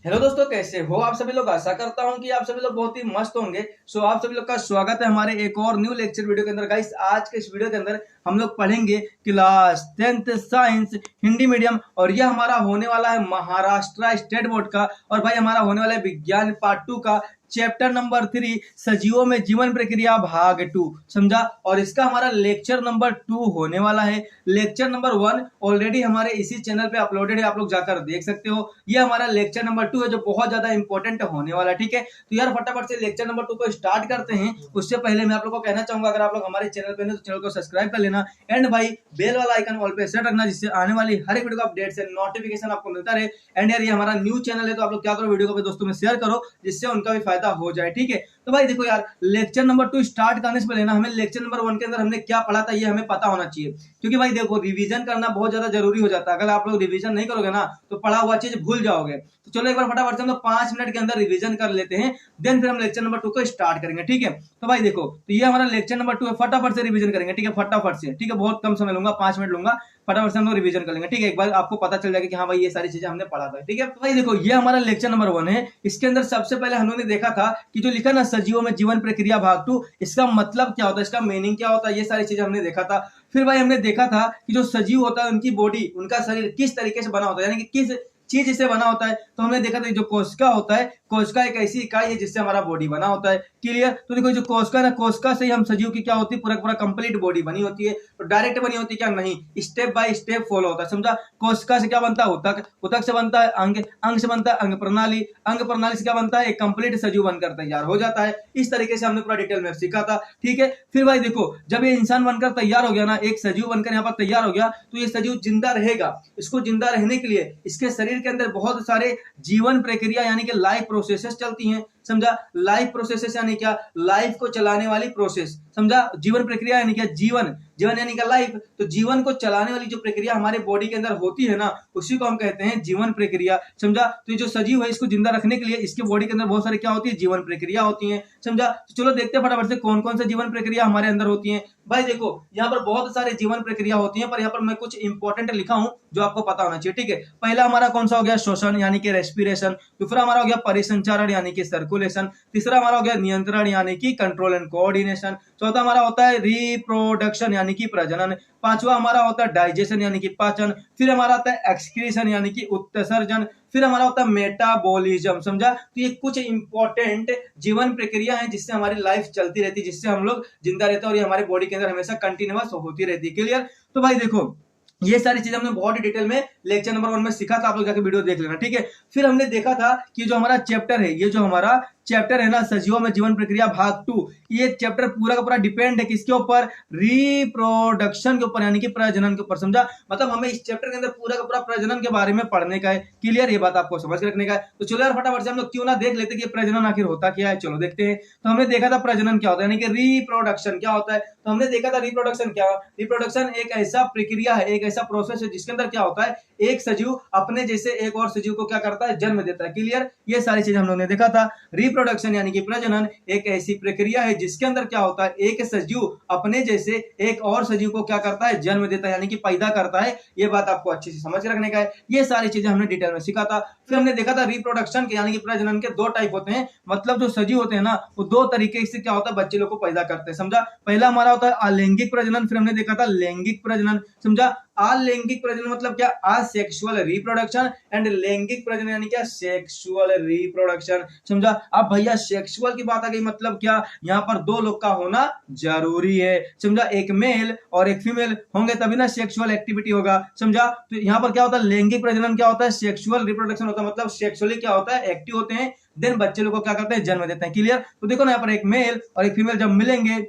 Hello दोस्तों, कैसे हो आप सभी लोग। आशा करता हूं कि आप सभी लोग बहुत ही मस्त होंगे। सो आप सभी लोग का स्वागत है हमारे एक और न्यू लेक्चर वीडियो के अंदर। गाइस, आज के इस वीडियो के अंदर हम लोग पढ़ेंगे class 10th science Hindi medium, और यह हमारा होने वाला है महाराष्ट्र स्टेट बोर्ड का। और भाई हमारा होने वाला है विज्ञान पार्ट 2 का चैप्टर नंबर 3 सजीवों में जीवन प्रक्रिया भाग 2, समझा। और इसका हमारा लेक्चर नंबर 2 होने वाला है। लेक्चर नंबर 1 ऑलरेडी हमारे इसी चैनल पे अपलोडेड है, आप लोग जाकर देख सकते हो। ये हमारा लेक्चर नंबर 2 है जो बहुत ज्यादा इंपॉर्टेंट होने वाला है, ठीक है। तो यार फटाफट से लेक्चर नंबर 2 को स्टार्ट करते हैं। उससे पहले मैं आप लोग को कहना चाहूंगा, अगर आप लोग हमारे चैनल पे नहीं तो चैनल को सब्सक्राइब कर लेना, एंड भाई बेल वाला आइकन ऑल पे सेट रखना, जिससे आने वाली हर एक वीडियो का अपडेट से नोटिफिकेशन आपको मिलता रहे। एंड यार ये हमारा न्यू चैनल है, तो आप लोग क्या करो, वीडियो को अपने दोस्तों में शेयर करो, जिससे उनका भी फायदा हो जाए, ठीक है। तो भाई देखो यार, लेक्चर नंबर 2 स्टार्ट करने से पहले ना हमें लेक्चर नंबर 1 के अंदर हमने क्या पढ़ा था ये हमें पता होना चाहिए। क्योंकि भाई देखो, रिवीजन करना बहुत ज्यादा जरूरी हो जाता है। अगर आप लोग रिवीजन नहीं करोगे ना तो पढ़ा हुआ चीज भूल जाओगे। तो चलो एक बार फटाफट से हम लोग 5 मिनट के अंदर रिवीजन कर लेते हैं, देन फिर हम लेक्चर नंबर 2 को स्टार्ट करेंगे, ठीक है। तो भाई देखो, तो ये हमारा लेक्चर नंबर 2 है। फटाफट से रिवीजन करेंगे, ठीक है, फटाफट से, ठीक है। बहुत कम समय लूंगा, 5 मिनट लूंगा। फटाफट से हम लोग रिवीजन कर लेंगे, ठीक है। एक बार आपको पता चल जाएगा कि हाँ भाई ये सारी चीजें हमने पढ़ा था, ठीक है। तो भाई देखो, ये हमारा लेक्चर नंबर 1 है। इसके अंदर सबसे पहले हम लोगों ने देखा था कि जो लिखा ना सजीवों में जीवन प्रक्रिया भाग 2, इसका मतलब क्या होता है, इसका मीनिंग क्या होता है, ये सारी चीजें हमने देखा था। फिर भाई हमने देखा था कि जो सजीव होता है उनकी बॉडी, उनका शरीर किस तरीके से बना होता है, यानी कि किस चीज से बना होता है। तो हमने देखा था जो कोशिका होता है, कोशिका एक ऐसी इकाई है जिससे हमारा बॉडी बना होता है, क्लियर। तो देखो जो कोशिका है ना, कोशिका से ही हम सजीव की क्या होती है, पूरा पूरा कंप्लीट बॉडी बनी होती है। तो डायरेक्ट बनी होती है क्या, नहीं, स्टेप बाय स्टेप फॉलो होता है, समझा। कोशिका से क्या बनता है, उतक, उतक से बनता है अंग, अंग से बनता है अंग प्रणाली, अंग प्रणाली से क्या बनता है, एक कंप्लीट सजीव बनकर तैयार हो जाता है। इस तरीके से हमने पूरा डिटेल में सीखा था, ठीक है। फिर भाई देखो, जब ये इंसान बनकर तैयार हो गया ना, एक सजीव बनकर यहाँ पर तैयार हो गया, तो ये सजीव जिंदा रहेगा। इसको जिंदा रहने के लिए इसके शरीर के अंदर बहुत सारे जीवन प्रक्रिया यानी कि लाइफ प्रोसेसेस चलती हैं, समझा। लाइफ प्रोसेसेस यानी क्या, लाइफ को चलाने वाली प्रोसेस, समझा। जीवन प्रक्रिया यानी क्या, जीवन, जीवन यानी क्या लाइफ। तो जीवन को चलाने वाली जो प्रक्रिया हमारे बॉडी के अंदर होती है ना, उसी को हम कहते हैं जीवन प्रक्रिया, समझा। तो ये जो सजीव है इसको जिंदा रखने के लिए इसके बॉडी के अंदर बहुत सारी क्या होती है, जीवन प्रक्रिया होती है, समझा। तो चलो देखते हैं फटाफट से कौन कौन से जीवन प्रक्रिया हमारे अंदर होती है। भाई देखो, यहाँ पर बहुत सारे जीवन प्रक्रिया होती है, पर यहाँ पर मैं कुछ इंपॉर्टेंट लिखा हूं जो आपको पता होना चाहिए, ठीक है। पहला हमारा कौन सा हो गया, श्वसन यानी कि रेस्पिरेशन। दूसरा हमारा हो गया परिसंचारण यानी कि सर्कुलेशन। तीसरा हमारा हो गया नियंत्रण यानी कि कंट्रोल एंड कोऑर्डिनेशन। चौथा हमारा होता है रिप्रोडक्शन यानी कि प्रजनन। पांचवा हमारा होता है डाइजेशन यानी कि पाचन। फिर हमारा आता है एक्सक्रीशन यानी कि उत्सर्जन। फिर हमारा होता है मेटाबॉलिज्म, समझा। तो ये कुछ इंपॉर्टेंट जीवन प्रक्रिया है जिससे हमारी लाइफ चलती रहती है, जिससे हम लोग जिंदा रहते हैं, और ये हमारे बॉडी के अंदर हमेशा कंटिन्यूअस होती रहती है, क्लियर। तो भाई देखो, ये सारी चीजें हमने बहुत डिटेल में लेक्चर नंबर 1 में सीखा था, आप लोग जाके वीडियो देख लेना, ठीक है। फिर हमने देखा था कि जो हमारा चैप्टर है, ये जो हमारा चैप्टर है ना सजीवों में जीवन प्रक्रिया भाग 2, ये चैप्टर पूरा का पूरा डिपेंड है किसके ऊपर, रिप्रोडक्शन के ऊपर यानी कि प्रजनन के ऊपर, समझा। मतलब हमें इस चैप्टर के अंदर पूरा का पूरा प्रजनन के बारे में पढ़ने का है, क्लियर। ये बात आपको समझ के रखने का है। तो चलो यार फटाफट से हम लोग क्यों ना देख लेते कि प्रजनन आखिर होता क्या है, चलो देखते हैं। तो हमने देखा था प्रजनन क्या होता है, यानी कि रिप्रोडक्शन क्या होता है। तो हमने देखा था रिप्रोडक्शन क्या, रिप्रोडक्शन एक ऐसा प्रक्रिया है, एक ऐसा प्रोसेस है जिसके अंदर क्या होता है, एक सजीव अपने जैसे एक और सजीव को क्या करता है, जन्म देता है, क्लियर। ये सारी चीजें हम लोगों ने देखा था। रिप्रोडक्शन यानी कि प्रजनन एक ऐसी प्रक्रिया है जिसके अंदर क्या होता है, एक सजीव अपने जैसे एक और सजीव को क्या करता है, जन्म देता है, यानी कि पैदा करता है। ये बात आपको अच्छे से समझ रखने का है। ये सारी चीजें हमने डिटेल में सीखा था। फिर हमने देखा था रिप्रोडक्शन के यानी कि प्रजनन के 2 टाइप होते हैं। मतलब जो सजीव होते हैं ना, वो 2 तरीके से क्या होता है, बच्चे लोग को पैदा करते हैं, समझा। पहला हमारा होता है अलैंगिक प्रजनन, फिर हमने देखा था लैंगिक प्रजनन, समझा। अलैंगिक प्रजनन मतलब क्या, असेक्सुअल रिप्रोडक्शन, एंड लैंगिक प्रजनन यानी क्या, सेक्सुअल रिप्रोडक्शन, समझा। अब भैया सेक्सुअल की बात आ गई, मतलब क्या, यहाँ पर 2 लोग का होना जरूरी है, समझा। एक मेल और एक फीमेल होंगे तभी ना सेक्सुअल एक्टिविटी होगा, समझा। तो यहाँ पर क्या होता है, लैंगिक प्रजनन क्या होता है, सेक्सुअल रिप्रोडक्शन होता है, मतलब सेक्सुअली क्या होता है, एक्टिव होते हैं, देन बच्चे लोग को क्या करते हैं, जन्म देते हैं, क्लियर। तो देखो ना, यहाँ पर एक मेल और एक फीमेल जब मिलेंगे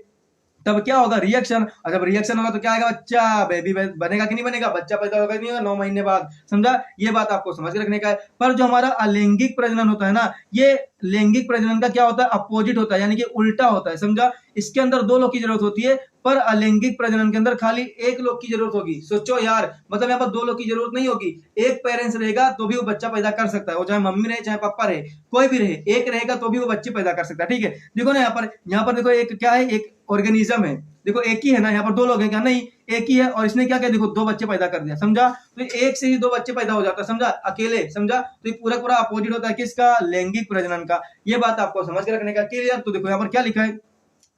तब क्या होगा, रिएक्शन। और जब रिएक्शन होगा तो क्या आएगा, बच्चा, बेबी बनेगा कि नहीं बनेगा, बच्चा पैदा होगा कि नहीं होगा 9 महीने बाद, समझा। ये बात आपको समझ के रखने का है। पर जो हमारा अलैंगिक प्रजनन होता है ना, ये लैंगिक प्रजनन का क्या होता है, अपोजिट होता है, यानी कि उल्टा होता है, समझा। इसके अंदर 2 लोग की जरूरत होती है, पर अलैंगिक प्रजनन के अंदर खाली 1 लोग की जरूरत होगी। सोचो यार, मतलब यहाँ पर 2 लोग की जरूरत नहीं होगी। एक पेरेंट्स रहेगा तो भी वो बच्चा पैदा कर सकता है, वो चाहे मम्मी रहे चाहे पापा रहे, कोई भी रहे, एक रहेगा तो भी वो बच्चे पैदा कर सकता है, ठीक है। देखो ना यहाँ पर देखो एक क्या है, एक ऑर्गेनिज्म है, देखो एक ही है ना, यहाँ पर दो लोग हैं क्या, नहीं एक ही है, और इसने क्या किया देखो दो बच्चे पैदा कर दिया, समझा। तो एक से ही दो बच्चे पैदा हो जाता है, समझा, अकेले, समझा। तो ये पूरा पूरा अपोजिट होता है किसका, लैंगिक प्रजनन का। ये बात आपको समझ के रखने का, क्लियर। तो देखो यहाँ पर क्या लिखा है,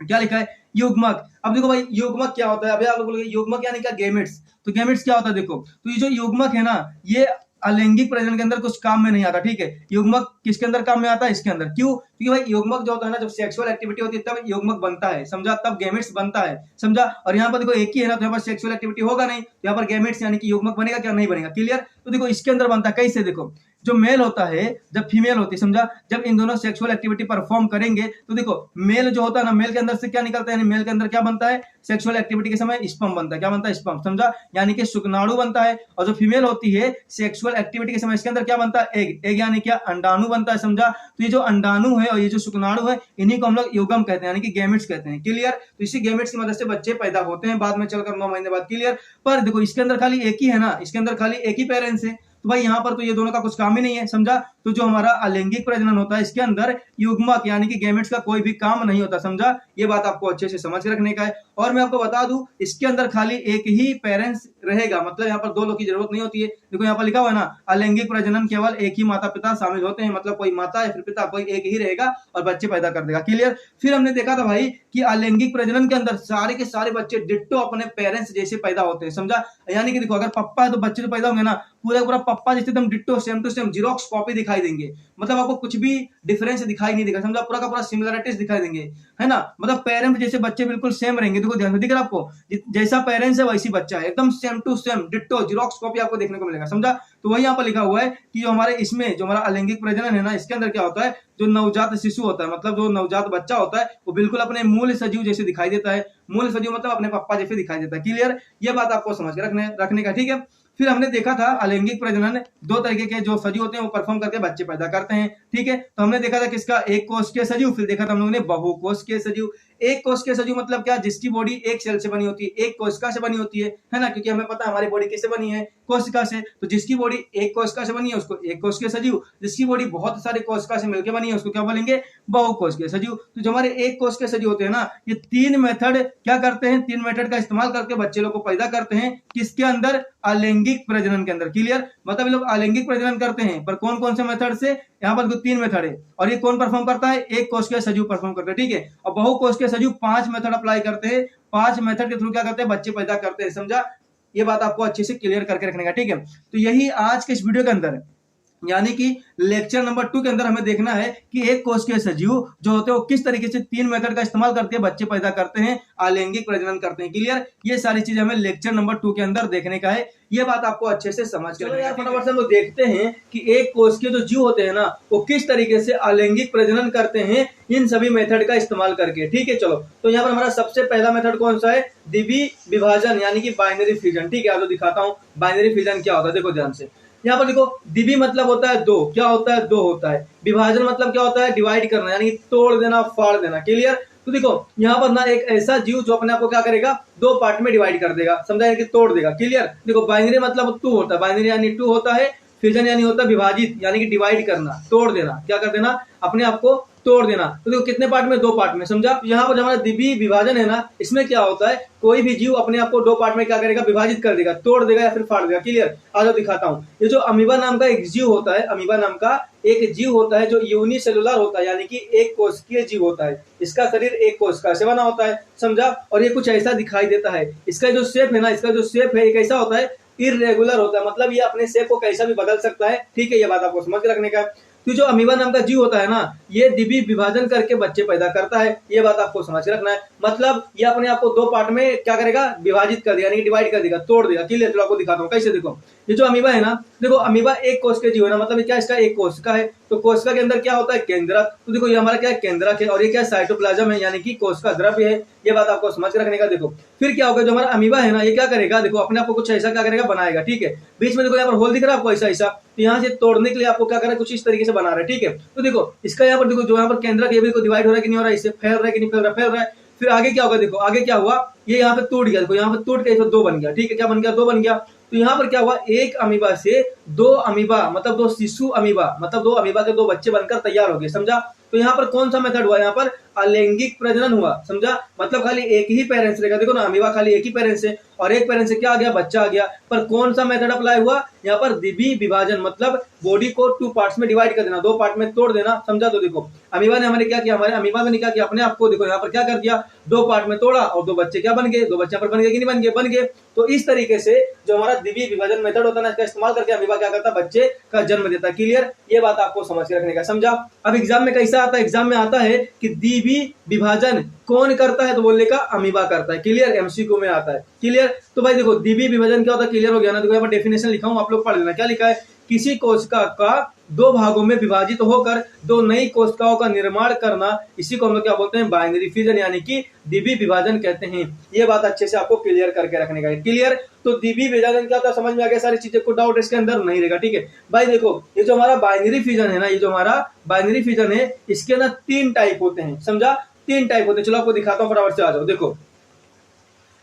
क्या लिखा है, युग्मक। अब देखो भाई युग्मक क्या होता है, अभी आप लोग बोलोगे युग्मक यानी क्या, गेमेट्स। तो गेमेट्स क्या होता है देखो, तो ये जो युग्मक है ना, ये अलैंगिक प्रजनन के अंदर कुछ काम में नहीं आता, ठीक है। युग्मक किसके अंदर काम में आता है, इसके अंदर। क्यों, क्योंकि भाई युग्मक जो होता है ना, जब सेक्सुअल एक्टिविटी होती है तब युग्मक बनता है, समझा, तब गेमेट्स बनता है, समझा। और यहाँ पर देखो एक ही है ना, तो यहाँ पर सेक्सुअल एक्टिविटी होगा नहीं, तो यहाँ पर गेमेट्स यानी कि युग्मक बनेगा क्या, नहीं बनेगा, क्लियर। तो देखो इसके अंदर बनता है कैसे, देखो जो मेल होता है जब फीमेल होती है, समझा, जब इन दोनों सेक्सुअल एक्टिविटी परफॉर्म करेंगे तो देखो मेल जो होता है ना, मेल के अंदर से क्या निकलता है, यानी मेल के अंदर क्या बनता है, सेक्सुअल एक्टिविटी के समय स्पर्म बनता है, क्या बनता है, स्पर्म, समझा, यानी कि शुक्राणु बनता है। और जो फीमेल होती है सेक्सुअल एक्टिविटी के समय इसके अंदर क्या बनता है, एग, एग यानी क्या, अंडाणु बनता है, समझा। तो ये जो अंडाणु है और ये जो शुक्राणु है, इन्हीं को हम लोग युग्म कहते हैं, यानी कि गेमेट्स कहते हैं, क्लियर। तो इसी गेमेट्स की मदद से बच्चे पैदा होते हैं बाद में चलकर 9 महीने बाद, क्लियर। पर देखो इसके अंदर खाली एक ही है ना, इसके अंदर खाली एक ही पेरेंट्स है, तो भाई यहाँ पर तो ये दोनों का कुछ काम ही नहीं है, समझा। तो जो हमारा अलैंगिक प्रजनन होता है इसके अंदर युग्मक यानी कि गेमेट्स का कोई भी काम नहीं होता, समझा। ये बात आपको अच्छे से समझ के रखने का है। और मैं आपको बता दूं इसके अंदर खाली एक ही पेरेंट्स रहेगा, मतलब यहाँ पर दो लोग की जरूरत नहीं होती है। देखो यहाँ पर लिखा हुआ है ना, अलैंगिक प्रजनन केवल एक ही माता पिता शामिल होते हैं, मतलब कोई माता या फिर पिता कोई एक ही रहेगा और बच्चे पैदा कर देगा, क्लियर। फिर हमने देखा था भाई कि अलैंगिक प्रजनन के अंदर सारे के सारे बच्चे डिट्टो अपने पेरेंट्स जैसे पैदा होते हैं, समझा। यानी कि देखो अगर पप्पा है तो बच्चे जो पैदा होंगे ना पूरा पूरा पप्पा जैसे एकदम ditto same to same xerox copy दिखाई देंगे, मतलब आपको कुछ भी डिफरेंस दिखाई नहीं देगा, समझा, पूरा का पूरा सिमिलरिटीज दिखाई देंगे, है ना। मतलब पेरेंट्स जैसे बच्चे बिल्कुल सेम रहेंगे, देखो ध्यान से दिख रहा है आपको, जैसा पेरेंट्स है वैसी बच्चा है, एकदम same to same ditto xerox copy आपको देखने को मिलेगा, समझा। तो वही यहाँ पर लिखा हुआ है कि जो हमारे इसमें जो हमारा अलैंगिक प्रजनन है ना, इसके अंदर क्या होता है, जो नवजात शिशु होता है, मतलब जो नवजात बच्चा होता है वो बिल्कुल अपने मूल सजीव जैसे दिखाई देता है, मूल सजीव मतलब अपने पप्पा जैसे दिखाई देता है, क्लियर। ये बात आपको समझ के रखने का, ठीक है। फिर हमने देखा था अलैंगिक प्रजनन दो तरीके के जो सजीव होते हैं वो परफॉर्म करके बच्चे पैदा करते हैं, ठीक है। तो हमने देखा था किसका, एक कोष के सजीव, फिर देखा था हम लोगों ने बहुकोष के सजीव। एक कोष के सजीव मतलब क्या, जिसकी बॉडी एक सेल से बनी होती है, एक कोशिका से बनी होती है ना, क्योंकि हमें पता है हमारी बॉडी किससे बनी है, कोशिका से। तो जिसकी बॉडी एक कोशिका से बनी है उसको एक कोष के सजीव, जिसकी बॉडी बहुत सारे कोशिका से मिलकर बनी है उसको क्या बोलेंगे, बहुकोष के सजीव। तो जो हमारे एक कोष के सजीव होते हैं ना, ये तीन मेथड क्या करते हैं, तीन मेथड का इस्तेमाल करके बच्चे लोग को पैदा करते हैं, किसके अंदर, अलैंगिक प्रजनन के अंदर, क्लियर। मतलब ये लोग अलैंगिक प्रजनन करते हैं, पर कौन कौन से मेथड से, यहाँ पर तीन मेथड है, और ये कौन परफॉर्म करता है, एक कोष के सजीव परफॉर्म करते हैं, ठीक है। और बहुकोष के सजीव 5 मेथड अप्लाई करते हैं, 5 मेथड के थ्रू क्या करते हैं, बच्चे पैदा करते हैं, समझा। ये बात आपको अच्छे से क्लियर करके रखने का, ठीक है। तो यही आज के इस वीडियो के अंदर यानी कि लेक्चर नंबर 2 के अंदर हमें देखना है कि एक कोष के सजीव जो होते हैं वो किस तरीके से तीन मेथड का इस्तेमाल करके बच्चे पैदा करते हैं, अलैंगिक प्रजनन करते हैं, क्लियर। ये सारी चीजें हमें लेक्चर नंबर 2 के अंदर देखने का है, ये बात आपको अच्छे से समझ कर यार फटाफट से हम लोग देखते हैं कि एक कोष के जो जीव होते हैं ना वो किस तरीके से अलैंगिक प्रजनन करते हैं इन सभी मेथड का इस्तेमाल करके, ठीक है। चलो तो यहाँ पर हमारा सबसे पहला मेथड कौन सा है, द्विवीय विभाजन यानी कि बाइनरी फिजन, ठीक है। आपको दिखाता हूँ बाइनरी फिजन क्या होता है, देखो ध्यान से। यहाँ पर देखो द्विवीय मतलब होता है दो, क्या होता है, दो होता है। विभाजन मतलब क्या होता है, डिवाइड करना यानी तोड़ देना, फाड़ देना, क्लियर। तो देखो यहाँ पर ना एक ऐसा जीव जो अपने आप को क्या करेगा, दो पार्ट में डिवाइड कर देगा, समझा, यानी कि तोड़ देगा, क्लियर। देखो बाइनरी मतलब टू होता है, बाइनरी यानी टू होता है, फिजन यानी होता है विभाजित यानी कि डिवाइड करना, तोड़ देना, क्या कर देना, अपने आप को तोड़ देना। तो देखो कितने पार्ट में, दो पार्ट में, समझा। यहाँ पर हमारा द्विवीय विभाजन है ना, इसमें क्या होता है, कोई भी जीव अपने आप को दो पार्ट में क्या करेगा, विभाजित कर देगा, तोड़ देगा या फिर फाड़ देगा, क्लियर। आज दिखाता हूँ। ये जो अमीबा नाम का एक जीव होता है, अमीबा नाम का एक जीव होता है जो यूनिसेलुलर होता है यानी कि एक कोशिकीय जीव होता है। इसका शरीर एक कोशिका से बना होता है, समझा। और ये कुछ ऐसा दिखाई देता है, इसका जो शेप है ना, इसका जो शेप है ये कैसा होता है, इर्रेगुलर होता है, मतलब ये अपने शेप को कैसा भी बदल सकता है, ठीक है। ये बात आपको समझ के रखने का। तो जो अमीबा नाम का जीव होता है ना, ये द्विवीय विभाजन करके बच्चे पैदा करता है, ये बात आपको समझ के रखना है। मतलब ये अपने आप को दो पार्ट में क्या करेगा, विभाजित कर देगा यानी डिवाइड कर देगा, तोड़ देगा, क्लियर। तो आपको दिखाता हूँ कैसे। देखो ये जो अमीबा है ना, देखो अमीबा एक कोश के जीव है ना, मतलब क्या इसका एक कोशिका है, तो कोशिका के अंदर क्या होता है, केंद्रक। तो देखो ये हमारा क्या है, केंद्रक है, और ये क्या है, साइटोप्लाज्म है यानी कि कोशिका द्रव्य है, ये बात आपको समझ के रखने का। देखो फिर क्या होगा, जो हमारा अमीबा है ना, ये क्या करेगा, देखो अपने आप को कुछ ऐसा क्या करेगा, बनाएगा, ठीक है। बीच में देखो यहाँ पर होल दिख रहा है आपको, ऐसा ऐसा, तो यहाँ से तोड़ने के लिए आपको क्या करें, कुछ इस तरीके से बना रहे हैं, ठीक है। तो देखो इसका यहाँ पर देखो जो यहाँ पर केंद्रक ये भी डिवाइड हो रहा है कि नहीं हो रहा है, इससे फैल रहा है कि नहीं फैल रहा, फैल रहा है। फिर आगे क्या होगा, देखो आगे क्या हुआ, ये यहाँ पे टूट गया, देखो यहाँ पे टूट के दो बन गया, ठीक है। क्या बन गया, दो बन गया। तो यहाँ पर क्या हुआ, एक अमीबा से दो अमीबा मतलब दो शिशु अमीबा, मतलब दो अमीबा के दो बच्चे बनकर तैयार हो गए, समझा। तो यहाँ पर कौन सा मेथड हुआ, यहाँ पर अलैंगिक प्रजनन हुआ, समझा, मतलब खाली एक ही पेरेंट्स रहेगा। देखो ना, अमीबा खाली एक ही पेरेंट्स से और एक पेरेंट्स से क्या आ गया, बच्चा आ गया। पर कौन सा मेथड अप्लाई हुआ, यहाँ पर द्विबी विभाजन, मतलब बॉडी को 2 पार्ट्स में डिवाइड कर देना, 2 पार्ट में तोड़ देना, समझा। तो देखो अमीबा ने हमारे क्या किया, हमारे अमीबा ने क्या किया, अपने आप को देखो यहाँ पर क्या कर दिया, 2 पार्ट में तोड़ा और 2 बच्चे क्या बन गए, 2 बच्चे पर बन गए कि नहीं बन गए, बन गए। तो इस तरीके से जो हमारा द्विबी विभाजन मेथड होता है ना, इसका इस्तेमाल करके अमीबा क्या करता है, बच्चे का जन्म देता है। क्लियर, ये बात आपको समझ के रखने का, समझा। अब एग्जाम में कैसा आता है, एग्जाम में आता है कि द्विबी विभाजन कौन करता है, तो बोलने का अमीबा करता है। क्लियर, एमसीक्यू में आता है। क्लियर, तो भाई देखो द्विबी विभाजन क्या होता है, क्लियर हो गया ना। देखो यहाँ पर डेफिनेशन लिखा हूं, आप लोग पढ़ लेना। क्या लिखा है, किसी कोशिका का 2 भागों में विभाजित होकर 2 नई कोशिकाओं का निर्माण करना, इसी को हम लोग क्या बोलते हैं, बाइनरी फ्यूजन, यानी कि द्विबी विभाजन कहते हैं। ये बात अच्छे से आपको क्लियर करके रखने का है। क्लियर, तो द्विबी विभाजन क्या होता है, समझ में आ गया सारी चीजें, को डाउट इसके अंदर नहीं रहेगा। ठीक है भाई, देखो ये जो हमारा बाइनरी फ्यूजन है ना, ये जो हमारा बाइनरी फ्यूजन है, इसके अंदर 3 टाइप होते हैं, समझा, 3 टाइप होते हैं। चलो आपको दिखाता हूँ, फटाफट से आ जाओ। देखो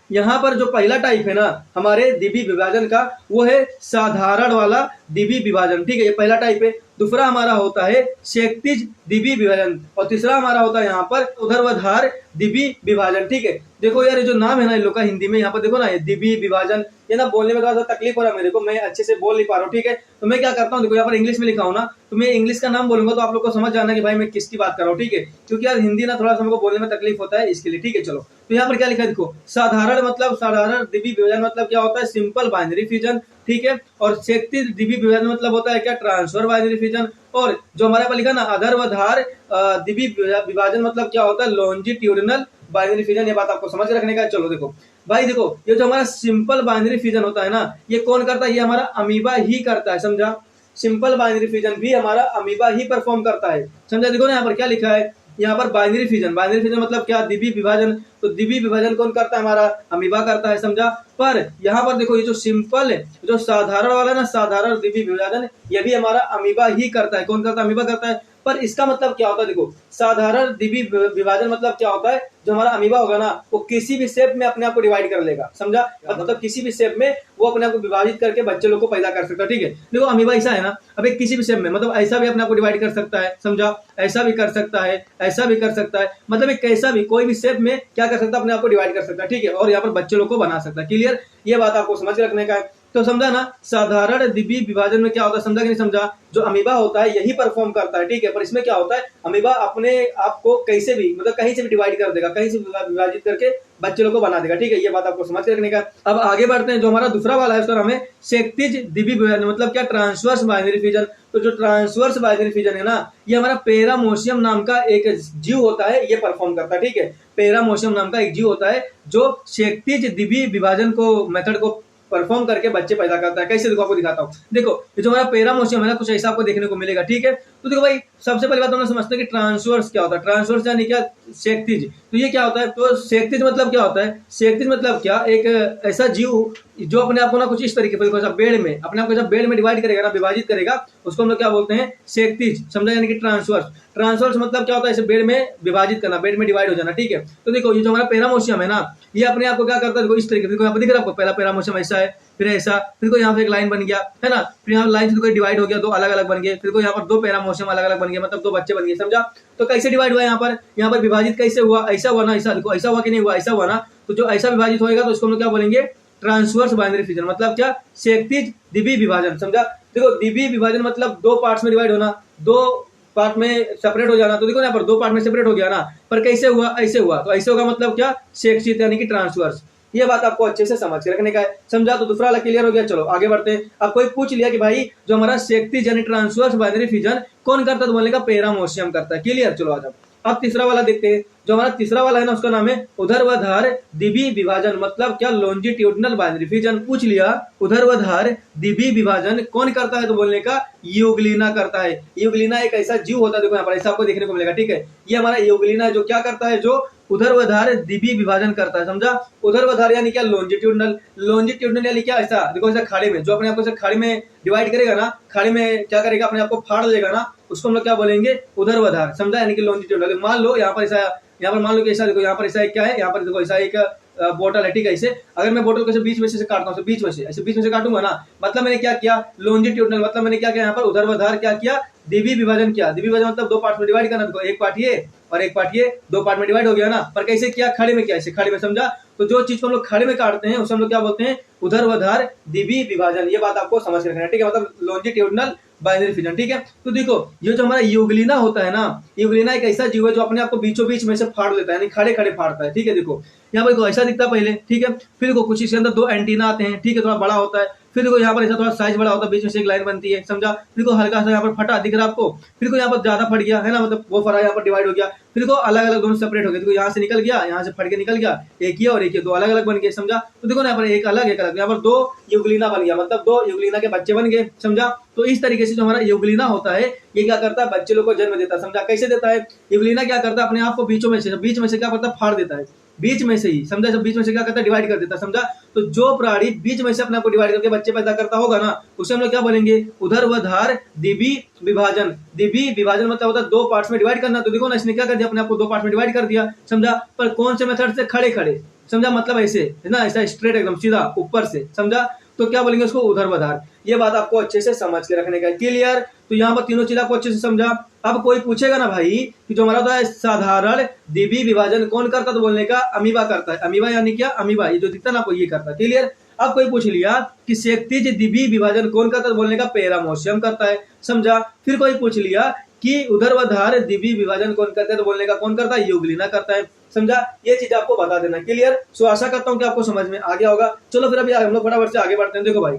यहाँ पर जो पहला टाइप है ना हमारे द्विबी विभाजन का, वो है साधारण वाला द्विबी विभाजन। ठीक है, ये पहला टाइप है। दूसरा हमारा होता है क्षैतिज द्विबी विभाजन और तीसरा हमारा होता है यहाँ पर ऊर्ध्वाधर द्विबी विभाजन। ठीक है, देखो यार ये जो नाम है ना इन लोग का हिंदी में, यहाँ पर देखो ना, ये द्विबी विभाजन, ये ना बोलने में थोड़ा सा तकलीफ हो रहा है मेरे को, मैं अच्छे से बोल नहीं पा रहा हूँ। ठीक है, तो मैं क्या करता हूँ, देखो यहाँ पर इंग्लिश में लिखा हूँ ना, तो मैं इंग्लिश का नाम बोलूंगा तो आप लोग को समझ जाना कि भाई मैं किसकी बात कर रहा हूँ। ठीक है, क्योंकि यार हिंदी ना थोड़ा सा हमको बोलने में तकलीफ होता है, इसके लिए। ठीक है, चलो तो यहाँ पर क्या लिखा है, देखो साधारण मतलब साधारण द्विबी विभाजन मतलब क्या होता है, सिंपल बाइनरी फ्यूजन। ठीक है, और क्षैतिज द्विबी विभाजन मतलब होता है क्या, ट्रांसफर बाइनरी फ्यूजन। और जो हमारे पास लिखा ना अधर्वधार द्विबी विभाजन मतलब क्या होता है, लॉन्जिट्यूडिनल बाइनरी फ्यूजन। ये बात आपको समझ रखने का। चलो देखो भाई, देखो ये जो हमारा सिंपल बाइनरी फ्यूजन होता है ना, ये कौन करता है, ये हमारा अमीबा ही करता है, समझा। सिंपल बाइनरी फ्यूजन भी हमारा अमीबा ही परफॉर्म करता है, समझा। देखो ना यहाँ पर क्या लिखा है, यहाँ पर बाइनरी फ्यूजन, बाइनरी फ्यूजन मतलब क्या, द्विबी विभाजन। तो द्विबी विभाजन कौन करता है, हमारा अमीबा करता है, समझा। पर यहाँ पर देखो ये जो सिंपल है, जो साधारण वाला ना, साधारण द्विबी विभाजन, ये भी हमारा अमीबा ही करता है। कौन करता है, अमीबा करता है। पर इसका मतलब क्या होता है, देखो साधारण द्विबी विभाजन मतलब क्या होता है, जो हमारा अमीबा होगा ना, वो किसी भी शेप में अपने आप को डिवाइड कर लेगा, समझा। मतलब किसी भी शेप में वो अपने आप को विभाजित करके बच्चे लोग को पैदा कर सकता है। ठीक है, देखो अमीबा ऐसा है ना, अब एक किसी भी शेप में, मतलब ऐसा भी अपने आप को डिवाइड कर सकता है, समझा, ऐसा भी कर सकता है, ऐसा भी कर सकता है, मतलब एक कैसा भी कोई भी शेप में क्या कर सकता है, अपने आप को डिवाइड कर सकता है। ठीक है, और यहाँ पर बच्चे लोग को बना सकता है। क्लियर, ये बात आपको समझ रखने का है। तो समझा ना, साधारण द्विबी विभाजन में क्या होता है, समझा कि नहीं समझा। जो अमीबा होता है यही परफॉर्म करता है। ठीक है, पर इसमें क्या होता है, अमीबा अपने आप को कैसे भी, मतलब कहीं से भी डिवाइड कर देगा, कहीं से विभाजित करके बच्चे लोग को बना देगा। ठीक है, ये बात आपको समझ रखने का। अब आगे बढ़ते हैं, जो हमारा दूसरा वाला है उसका नाम है क्षैतिज द्विबी विभाजन मतलब क्या, ट्रांसवर्स बाइनरी फ्यूजन। तो जो ट्रांसवर्स बाइनरी फ्यूजन है ना, ये हमारा पैरामोशियम नाम का एक जीव होता है, ये परफॉर्म करता है। ठीक है, पैरामोशियम नाम का एक जीव होता है जो क्षैतिज द्विबी विभाजन को मेथड को परफॉर्म करके बच्चे पैदा करता है। कैसे, देखो आपको दिखाता हूँ। देखो ये जो हमारा पैरामोशियम है ना, कुछ ऐसा आपको देखने को मिलेगा। ठीक है, तो देखो भाई सबसे पहली बात हम समझते हैं कि ट्रांसवर्स क्या होता है। ट्रांसवर्स यानी क्या, क्षैतिज। तो ये क्या होता है, तो क्षैतिज मतलब क्या होता है, क्षैतिज मतलब क्या, एक ऐसा जीव जो अपने आप को ना कुछ इस तरीके पर बेड़ में, अपने आप को जब बेड़ में डिवाइड करेगा ना, विभाजित करेगा, उसको हम लोग क्या बोलते हैं, क्षैतिज, समझा, यानी कि ट्रांसवर्स। ट्रांसवर्स मतलब क्या होता है, इसे बेड़ में विभाजित करना, बेड़ में डिवाइड हो जाना। ठीक है, तो देखो ये जो हमारा पैरामोशियम है ना, ये अपने आप को क्या करता है, देखो इस तरीके से, यहाँ पर दिख रहा है आपको, पहला पैरामोशियम ऐसा है, फिर ऐसा, फिर को यहाँ पे एक लाइन बन गया है ना, फिर यहाँ लाइन से कोई डिवाइड हो गया, 2 अलग अलग बन गए, फिर को यहाँ पर 2 पैरामोशियम अलग अलग बन गए, मतलब 2 बच्चे बन गए, समझा। तो कैसे डिवाइड हुआ, यहाँ पर विभाजित कैसे हुआ, ऐसा हुआ ना, ऐसा देखो, ऐसा हुआ कि नहीं हुआ, ऐसा हुआ ना। तो जो ऐसा विभाजित होएगा तो इसको हम लोग क्या बोलेंगे, ट्रांसवर्स बाइनरी फ्यूजन मतलब क्या, क्षैतिज द्विबी विभाजन, समझा। देखो द्विबी विभाजन मतलब 2 पार्ट्स में डिवाइड होना, 2 पार्ट में सेपरेट हो जाना। तो देखो यहाँ पर 2 पार्ट में सेपरेट हो गया ना, पर कैसे हुआ, ऐसे हुआ। तो ऐसे होगा मतलब क्या, क्षैतिज यानी कि ट्रांसवर्स। ये बात आपको अच्छे से समझ के रखने का है, समझा। तो दूसरा वाला क्लियर हो गया। चलो आगे बढ़ते हैं। अब कोई पूछ लिया कि भाई जो हमारा क्षैतिज यानी ट्रांसवर्स बाइनरी फ्यूजन कौन करता है, तो बोलने का पैरामोशियम करता है। क्लियर, चलो आ जाओ। अब तीसरा वाला देखते हैं। जो हमारा तीसरा वाला है ना, उसका नाम है ऊर्ध्वाधर द्विबी विभाजन मतलब क्या, लॉन्जिट्यूडिनल बाइनरी फ्यूजन। पूछ लिया ऊर्ध्वाधर द्विबी विभाजन कौन करता है, तो बोलने का यूग्लिना करता है। यूग्लिना एक ऐसा जीव होता है, देखो यहाँ पर ऐसा आपको देखने को मिलेगा। ठीक है, ये हमारा यूग्लिना जो क्या करता है, जो ऊर्ध्वाधर द्विबी विभाजन करता है, समझा। ऊर्ध्वाधर यानी क्या, लॉन्जिट्यूडिनल। लॉन्जिट्यूडिनल यानी क्या, ऐसा देखो, ऐसा खाड़ी में, जो अपने आप को खाड़ी में डिवाइड करेगा ना, खाड़ी में क्या करेगा, अपने आप को फाड़ लेगा ना, उसको हम लोग क्या बोलेंगे, ऊर्ध्वाधर, समझा, यानी कि लॉन्जिट्यूडिनल। मान लो यहाँ पर ऐसा, यहाँ पर मान लो कि ऐसा देखो, यहाँ पर ऐसा क्या है, यहाँ पर देखो ऐसा एक बोतल है, ठीक है। इसे अगर मैं बोतल को ऐसे बीच में से काटता हूँ, बीच में से ऐसे बीच में से काटूंगा ना, मतलब मैंने क्या किया, लॉन्जिट्यूडनल, मतलब मैंने क्या किया यहाँ पर ऊर्ध्वाधर क्या किया, द्विवी विभाजन किया। द्विवी विभाजन मतलब दो पार्ट में डिवाइड करना, तो एक पार्ट ये और एक पार्ट ये, दो पार्ट में डिवाइड हो गया ना। पर कैसे किया, खड़े में किया, ऐसे खड़े में, समझा। तो जो चीज को हम लोग खड़े में काटते हैं उसे हम लोग क्या बोलते हैं, ऊर्ध्वाधर द्विवी विभाजन। ये बात आपको समझ रखना है, ठीक है, मतलब लॉन्जिट्यूडनल बाइनरी फिजन, ठीक है। तो देखो ये जो हमारा यूग्लिना होता है ना, यूग्लिना एक ऐसा जीव है जो अपने आप को बीचों बीच में से फाड़ लेता है, यानी खड़े खड़े फाड़ता है, ठीक है। देखो यहाँ पर ऐसा दिखता है पहले, ठीक है। फिर देखो कुछ इसके अंदर दो एंटीना आते हैं, ठीक है, थोड़ा बड़ा होता है। फिर देखो यहाँ पर ऐसा थोड़ा साइज बड़ा होता है, बीच में से एक लाइन बनती है, समझा। फिर को हल्का सा यहाँ पर फटा दिख रहा है आपको, फिर को यहाँ पर ज्यादा फट गया है ना, मतलब वो फरा यहाँ पर डिवाइड हो गया। फिर को अलग अलग दोनों सेपरेट हो गए, देखो यहाँ से निकल गया, यहाँ से फट के निकल गया, एक ही और एक ही, दो अलग अलग बन गए, समझा। तो देखो ना यहाँ पर एक अलग एक अलग, यहाँ पर दो यूग्लिना बन गया, मतलब दो यूग्लिना के बच्चे बन गए, समझा। तो इस तरीके से जो हमारा यूग्लिना होता है ये क्या करता है, बच्चे लोग को जन्म देता है, समझा। कैसे देता है, यूग्लिना क्या करता है, अपने आप को बीच में से क्या करता है, फाड़ देता है, बीच में से ही, समझा। बीच में से क्या करता है, डिवाइड कर देता है, समझा। तो जो प्राणी बीच में से अपने आप को डिवाइड करके बच्चे पैदा करता होगा ना, उसे हम लोग क्या बोलेंगे, ऊर्ध्वाधर द्विवी विभाजन। द्विवी विभाजन मतलब होता है दो पार्ट्स में डिवाइड करना। तो देखो ना इसने क्या कर दिया, अपने आप को दो पार्ट में डिवाइड कर दिया, समझा। पर कौन से मेथड से, खड़े खड़े, समझा, मतलब ऐसे है ना, ऐसा स्ट्रेट एकदम सीधा ऊपर से, समझा। तो क्या बोलेंगे उसको, ऊर्ध्वाधर। ये बात आपको अच्छे से समझ के रखने का, क्लियर। तो यहाँ पर तीनों चीज आपको अच्छे से समझा। अब कोई पूछेगा ना भाई कि जो हमारा होता है साधारण द्विवी विभाजन कौन करता, तो बोलने का अमीबा करता है। अमीबा यानी क्या, अमीबा, ये जो दिखता है ना आपको ये करता है, क्लियर। अब कोई पूछ लिया कि क्षैतिज द्विवी विभाजन कौन करता है, तो बोलने का पैरामोशियम करता है, समझा। फिर कोई पूछ लिया कि ऊर्ध्वाधर द्विवी विभाजन कौन करता है, तो बोलने का कौन करता है, यूग्लिना करता है, समझा। ये चीज आपको बता देना, क्लियर। सो आशा करता हूँ कि आपको समझ में आ गया होगा। चलो फिर अभी हम लोग फटाफट से आगे बढ़ते हैं। देखो भाई,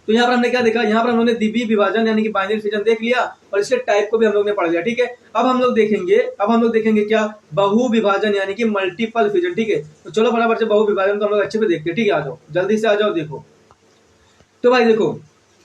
तो यहाँ पर हमने क्या देखा, यहाँ पर हम लोग ने द्विवी विभाजन यानी कि बाइनरी फिजन देख लिया और इसके टाइप को भी हम लोग ने पढ़ लिया, ठीक है। अब हम लोग देखेंगे क्या, बहु विभाजन यानी कि मल्टीपल फिजन, ठीक है। तो चलो फटाफट से बहु विभाजन को हम लोग अच्छे से देखते हैं, ठीक है। आ जाओ, जल्दी से आ जाओ। देखो तो भाई देखो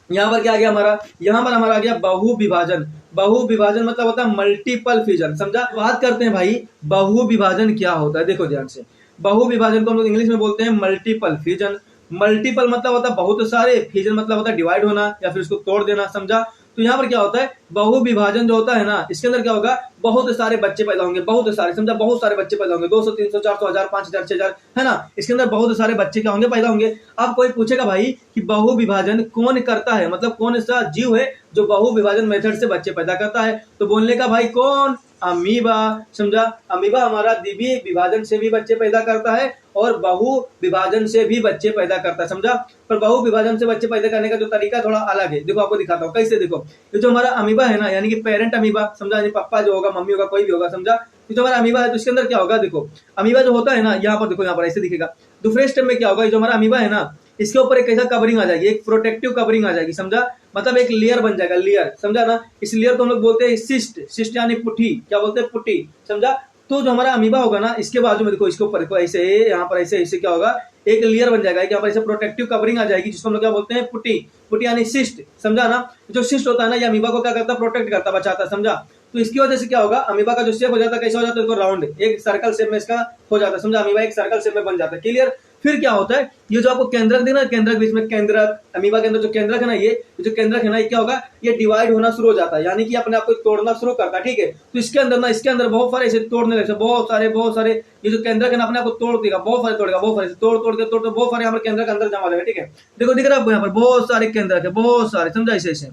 यहाँ पर क्या आ गया हमारा, यहाँ पर हमारा आ गया बहु विभाजन। बहु विभाजन मतलब होता है मल्टीपल फिजन, समझा। बात करते हैं भाई बहु विभाजन क्या होता है। देखो ध्यान से, बहु विभाजन को हम लोग इंग्लिश में बोलते हैं मल्टीपल फिजन। मल्टीपल मतलब होता है बहुत सारे, फिजन मतलब होता है डिवाइड होना या फिर उसको तोड़ देना, समझा। तो यहाँ पर क्या होता है, बहु विभाजन जो होता है ना, इसके अंदर क्या होगा, बहुत सारे बच्चे पैदा होंगे, बहुत सारे, समझा, बहुत सारे बच्चे पैदा होंगे, 200 300 400 1000 5000 6000, है ना। इसके अंदर बहुत सारे बच्चे क्या होंगे, पैदा होंगे। अब कोई पूछेगा भाई कि बहु विभाजन कौन करता है, मतलब कौन सा जीव है जो बहु विभाजन मेथड से बच्चे पैदा करता है, तो बोलने का भाई कौन, अमीबा, समझा। अमीबा हमारा द्विवी विभाजन से भी बच्चे पैदा करता है और बहु विभाजन से भी बच्चे पैदा करता है, समझा। पर बहु विभाजन से बच्चे पैदा करने का जो तरीका थोड़ा अलग है, देखो आपको दिखाता हूँ कैसे। देखो ये जो हमारा अमीबा है ना, यानी कि पेरेंट अमीबा, समझा, यानी पापा जो होगा, मम्मी होगा, कोई भी होगा, समझा। तो जो हमारा अमीबा है तो इसके अंदर क्या होगा, देखो अमीबा जो होता है ना, यहाँ पर देखो, यहाँ पर ऐसे दिखेगा। दूसरे स्टेप में क्या होगा, जो हमारा अमीबा है ना, इसके ऊपर एक ऐसा कवरिंग आ जाएगी, एक प्रोटेक्टिव कवरिंग आ जाएगी, समझा। मतलब एक लेयर बन जाएगा, लेयर, समझा ना। इस लेयर को हम लोग बोलते हैं सिस्ट। सिस्ट यानी पुट्ठी, क्या बोलते हैं, पुट्ठी, समझा। तो जो हमारा अमीबा होगा ना, इसके बाजू में देखो, इसके ऊपर ऐसे, यहाँ पर ऐसे ऐसे क्या होगा, एक लेयर बन जाएगा, यहाँ पर ऐसे प्रोटेक्टिव कवरिंग आ जाएगी, जिसको हम लोग क्या बोलते हैं, पुट्टी। पुट्टी यानी सिस्ट, समझा ना। जो सिस्ट होता है ना, ये अमीबा को क्या करता है, प्रोटेक्ट करता, बचाता, समझा। तो इसकी वजह से क्या होगा, अमीबा का जो शेप हो जाता है, कैसा हो जाता है, राउंड, एक सर्कल शेप में इसका हो जाता है, समझा। अमीबा एक सर्कल शेप में बन जाता है, क्लियर। फिर क्या होता है, ये जो आपको केंद्रक देना, केंद्रक बीच में केंद्रक, अमीबा के अंदर जो केंद्रक है ना, ये जो केंद्रक है ना, ये क्या होगा, ये डिवाइड होना शुरू हो जाता है, यानी कि अपने आप को तोड़ना शुरू करता है, ठीक है। तो इसके अंदर ना, इसके अंदर बहुत सारे ऐसे तोड़ने लगे, बहुत सारे ये जो केंद्रक है ना, अपने आप को तोड़ देगा, बहुत सारे तोड़ेगा, बहुत सारे तोड़ बहुत सारे हमारे केंद्रक अंदर जमा हो जाएगा, ठीक है। देखो दिख रहा है आपको, यहाँ पर बहुत सारे केंद्रक है, बहुत सारे, समझा, ऐसे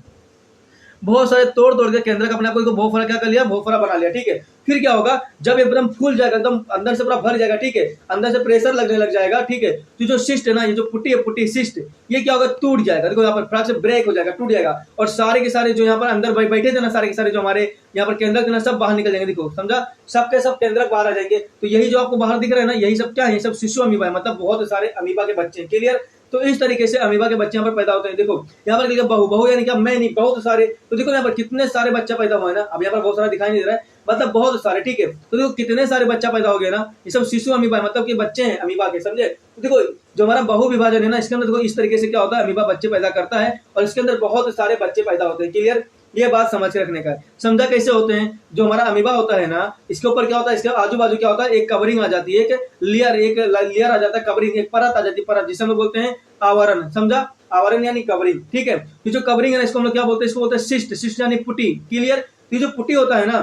बहुत सारे तोड़ के केंद्रक अपने आप को बहुत सारा क्या कर लिया, बहुत सारा बना लिया, ठीक है। फिर क्या होगा, जब एकदम फूल जाएगा, एकदम अंदर से पूरा भर जाएगा, ठीक है, अंदर से प्रेशर लगने लग जाएगा, ठीक है। तो जो सिस्ट है ना, ये जो पुट्टी है, पुट्टी सिस्ट, ये क्या होगा, टूट जाएगा। देखो यहाँ पर फटाक से ब्रेक हो जाएगा, टूट जाएगा, और सारे के सारे जो यहाँ पर अंदर बैठे थे ना, सारे के सारे जो हमारे यहाँ पर केंद्रक ना, सब बाहर निकल जाएंगे, देखो, समझा। सबके सब केंद्रक बाहर आ जाएंगे। तो यही जो आपको बाहर दिख रहा है ना, यही सब क्या है, सब शिशु अमीबा है, मतलब बहुत सारे अमीबा के बच्चे, क्लियर। तो इस तरीके से अमीबा के बच्चे यहाँ पर पैदा होते हैं। देखो यहाँ पर बहु यानी क्या, मैं नहीं, बहुत सारे। तो देखो यहाँ पर कितने सारे बच्चा पैदा हुआ है ना, अब यहाँ पर बहुत सारा दिखाई नहीं दे रहा है, मतलब बहुत सारे, ठीक है। तो देखो कितने सारे बच्चा पैदा हो गया ना, ये सब शिशु अमीबा है, मतलब कि बच्चे हैं अमीबा के, समझे। तो देखो जो हमारा बहु विभाजन है ना, इसके अंदर देखो इस तरीके से क्या होता है, अमीबा बच्चे पैदा करता है और इसके अंदर बहुत सारे बच्चे पैदा होते हैं, क्लियर। ये बात समझ के रखने का है, समझा कैसे होते हैं। जो हमारा अमीबा होता है ना, इसके ऊपर क्या होता है, इसके आजू बाजू क्या होता है, एक कवरिंग आ जाती है, एक लेयर आ जाता है, कवरिंग, एक परत आ जाती है, परत, जिसे हम लोग बोलते हैं आवरण, समझा। आवरण यानी कवरिंग, ठीक है। ये जो कवरिंग है ना, इसको हम लोग क्या बोलते हैं, इसको बोलते हैं सिस्ट। सिस्ट यानी पुटी, क्लियर। ये जो पुटी होता है ना,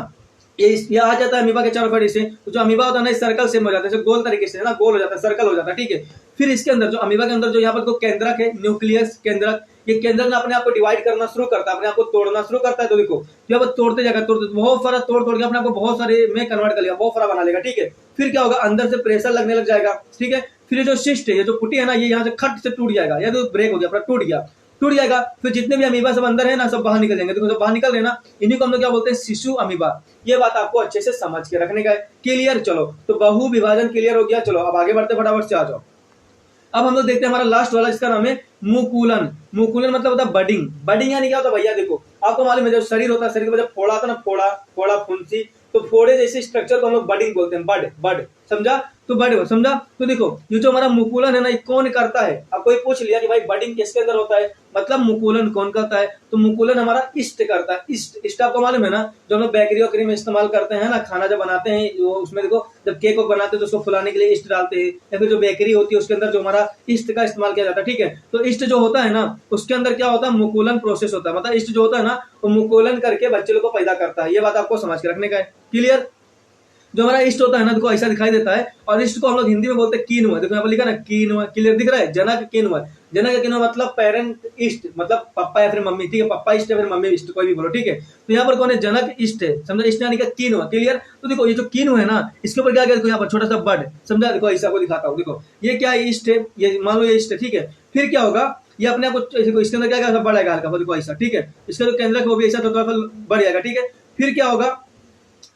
ये आ जाता है अमीबा के चारों साइड से। तो जो अमीबा होता है ना इस सर्कल सेम हो जाता है, जैसे गोल तरीके से ना, गोल हो जाता है, सर्कल हो जाता है, ठीक है। फिर इसके अंदर जो अमीबा के अंदर जो यहाँ पर केंद्रक है, न्यूक्लियस केंद्रक, ये केंद्रक ना अपने आप को डिवाइड करना शुरू करता है, अपने आप को तोड़ना शुरू करता है। तो देखो यहाँ पर तोड़ते जाएगा, तोड़ते बहुत सारा तोड़ तोड़ के अपने आप को बहुत सारे में कन्वर्ट कर लेगा, बहुत सारा बना लेगा, ठीक है। फिर क्या होगा, अंदर से प्रेशर लगने लग जाएगा, ठीक है। फिर ये जो सिस्ट है, ये जो पुटी है ना, ये यहाँ से खट से टूट जाएगा, या तो ब्रेक हो गया, टूट गया, टूट जाएगा। फिर जितने भी अमीबा सब अंदर है ना, सब बाहर निकल जाएंगे। देखो सब बाहर निकल रहे ना, इन्हीं को हम लोग क्या बोलते हैं, शिशु अमीबा। ये बात आपको अच्छे से समझ के रखने का है। क्लियर, चलो तो बहु विभाजन क्लियर हो गया। चलो अब आगे बढ़ते, फटाफट से आ जाओ। अब हम लोग देखते हैं हमारा लास्ट वाला, इसका नाम है मुकुलन। मुकुलन मतलब होता है बडिंग। बडिंग यानी क्या होता है भैया, देखो आपको मालूम है, जब शरीर होता है, शरीर के जब फोड़ा होता है ना, फोड़ा फोड़ा फुंसी, तो फोड़े जैसे स्ट्रक्चर को हम लोग बडिंग बोलते हैं, बड बड, समझा। तो बड समझा। तो देखो ये जो हमारा मुकुलन है ना, ये कौन करता है। अब कोई पूछ लिया कि भाई बडिंग किसके अंदर होता है, मतलब मुकुलन कौन करता है, तो मुकुलन हमारा ईस्ट करता है। ईस्ट आपको मालूम है ना, जो हम लोग बेकरी वकरी में इस्तेमाल करते हैं ना, खाना जब बनाते हैं, वो उसमें देखो जब केक को बनाते हैं तो उसको फुलाने के लिए ईस्ट डालते हैं, या फिर जो बेकरी होती है उसके अंदर जो हमारा ईस्ट का इस्तेमाल किया जाता है, ठीक है। तो ईस्ट जो होता है ना, उसके अंदर क्या होता है, मुकुलन प्रोसेस होता है। मतलब ईस्ट जो होता है ना, वो मुकुलन करके बच्चे लोग को पैदा करता है। ये बात आपको समझ के रखने का है। क्लियर। जो हमारा ईस्ट होता है ना, देखो ऐसा दिखाई देता है, और ईस्ट को हम लोग हिंदी में बोलते हैं कीनुआ। देखो यहाँ पर लिखा ना कीनुआ, क्लियर दिख रहा है, जनक कीनुआ। जनक कीनुआ मतलब पेरेंट ईस्ट, मतलब पापा या फिर मम्मी, ठीक है। पापा ईस्ट या फिर मम्मी ईस्ट, कोई भी बोलो, ठीक है। तो यहाँ पर कौन है, जनक ईस्ट है, समझा। ईस्ट यानी कि कीनुआ। क्लियर। तो देखो ये जो कीनुआ है ना, इसके ऊपर क्या क्या, देखो यहाँ पर छोटा सा बर्ड, समझा। देखो ऐसा को दिखाता हूँ, देखो ये क्या है, ईस्ट है, ये मान लो ये ईस्ट है, ठीक है। फिर क्या होगा, ये अपने आप को इसके अंदर क्या क्या बढ़ेगा हल्का, देखो ऐसा, ठीक है। इसका जो केंद्रक है वो भी ऐसा थोड़ा सा बढ़ जाएगा, ठीक है। फिर क्या होगा,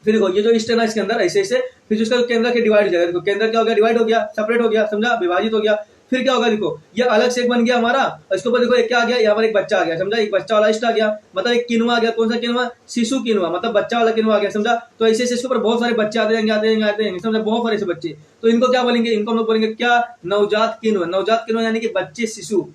फिर देखो ये जो ईस्ट है ना, इसके अंदर ऐसे ऐसे, फिर जिसका केंद्र के डिवाइड हो जाएगा। देखो केंद्र क्या हो गया, डिवाइड हो गया, सेपरेट हो गया, समझा, विभाजित हो गया। फिर क्या होगा, देखो ये अलग से एक बन गया हमारा, इसके ऊपर देखो एक क्या आ गया, यहाँ पर एक बच्चा आ गया, समझा। एक बच्चा वाला ईस्ट आ गया, मतलब एक किनुआ आ गया। कौन सा किनुआ, शिशु किनुआ, मतलब बच्चा वाला किनुआ आ गया, समझा। तो ऐसे इसके ऊपर बहुत सारे बच्चे आते जाएंगे, आते जाएंगे, आते जाएंगे, समझा, बहुत सारे ऐसे बच्चे। तो इनको क्या बोलेंगे, इनको हम लोग बोलेंगे क्या, नवजात किनुआ। नवजात किनुआ यानी कि बच्चे शिशु,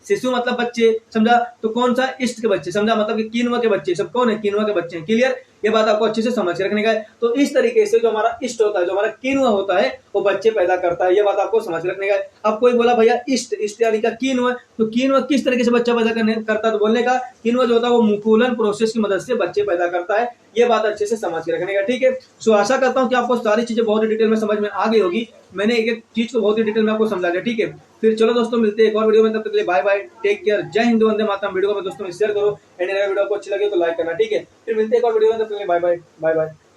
शिशु मतलब बच्चे, समझा। तो कौन सा, ईस्ट के बच्चे, समझा, मतलब कि कीनुआ के बच्चे, सब कौन है, कीनुआ के बच्चे हैं। क्लियर। ये बात आपको अच्छे से समझ के रखने का है। तो इस तरीके से जो हमारा ईस्ट होता है, जो हमारा कीनुआ होता है, वो बच्चे पैदा करता है। ये बात आपको समझ के रखने का है। अब कोई बोला भैया ईस्ट, ईस्ट यानी क्या, कीनुआ, तो कीनुआ किस तरीके से बच्चा पैदा करता है, तो बोलने का कीनुआ जो होता है वो मुकुलन प्रोसेस की मदद से बच्चे पैदा करता है। ये बात अच्छे से समझ के रखने का, ठीक है। सो आशा करता हूँ कि आपको सारी चीजें बहुत ही डिटेल में समझ में आ गई होगी। मैंने एक एक चीज को बहुत ही डिटेल में आपको समझा दिया, ठीक है। फिर चलो दोस्तों मिलते हैं एक और वीडियो में, तब तक के लिए बाय बाय, टेक केयर, जय हिंद, वंदे मातरम। वीडियो को दोस्तों में शेयर करो, एंड वीडियो को अच्छी लगे तो लाइक करना, ठीक है। फिर मिलते हैं एक और वीडियो में, तब तक के लिए बाय बाय, बाय बाय।